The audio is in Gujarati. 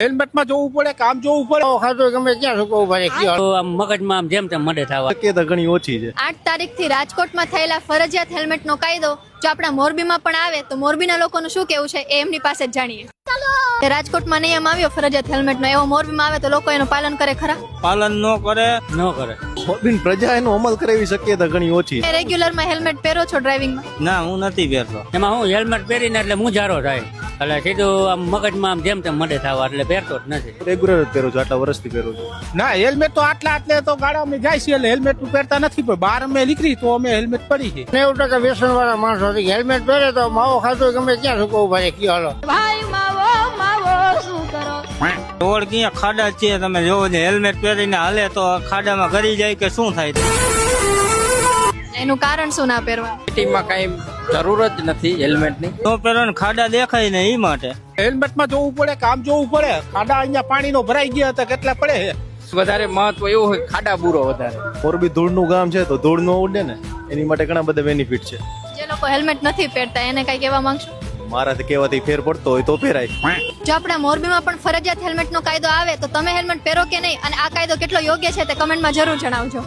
હેલ્મેટમાં જોવું પડે, કામ જોવું પડે. ખાતો ગમે ક્યાં શું પડે તો આમ મગજમાં આમ જેમ તેમ મડે થવા શક્યતા ઘણી ઓછી છે. 8 તારીખથી રાજકોટમાં થયેલા ફરજિયાત હેલ્મેટનો કાયદો જો આપણા મોરબીમાં પણ આવે તો મોરબીના લોકોનું શું કેવું છે એ એમની પાસે જ જાણીએ. રાજકોટમાં નિયમ આવ્યો ફરજિયાત હેલ્મેટનો, એવો મોરબીમાં આવે તો લોકો એનું પાલન કરે ખરા? પાલન ન કરે. મોરબીની પ્રજા એનો અમલ કરે એવી શક્યતા ઘણી ઓછી છે. રેગ્યુલરમાં હેલ્મેટ પહેરો છો ડ્રાઇવિંગમાં? ના, હું નથી પહેરતો. એમાં હું હેલ્મેટ પહેરીને એટલે મુજારો થાય એટલે સીધું આમ મગજમાં આમ જેમ તેમ મડે થવા એટલે પહેરતો જ નથી. રેગ્યુલર જ પહેરું છું, આટલા વર્ષથી પહેરું છું. ના, હેલ્મેટ તો આટલે તો ગાડામાં જાય છે એટલે હેલ્મેટ પહેરતા નથી, પણ બહાર અમે નીકળી તો અમે હેલ્મેટ પડી છે. 90% વ્યસન વાળા માણસો હેલ્મેટ પહેરે તો માવો ખાતો ગમે ક્યાં શું પડે કયો હાલો. ભાઈ માવો શું કરો? રોડ ક્યાં ખાડા છે તમે જોવો ને, હેલ્મેટ પહેરીને હાલે તો ખાડામાં ગરી જાય કે શું થાય? એનું કારણ શું ના પહેરવા? સિટીમાં કઈ જરૂર જ નથી હેલ્મેટની. તો પહેરો ને ખાડા દેખાય ને એ માટે. હેલ્મેટમાં જોવું પડે, કામ જોવું પડે. ખાડા અહીંયા પાણીનો ભરાઈ ગયા હતા કેટલા પડે છે. વધારે મહત્વ એવું હોય ખાડા બુરો વધારે. મોરબી ધૂળનું ગામ છે તો ધૂળ ન ઉડે ને, એની માટે ઘણા બધા બેનિફિટ છે. જે લોકો હેલ્મેટ નથી પહેરતા એને કઈ કહેવા માંગશો? મારાથી કહેવાથી ફેર પડતો હોય તો પહેરાય. જો આપણા મોરબીમાં પણ ફરજિયાત હેલ્મેટનો કાયદો આવે તો તમે હેલ્મેટ પહેરો કે નહીં, અને આ કાયદો કેટલો યોગ્ય છે તે કમેન્ટમાં જરૂર જણાવજો.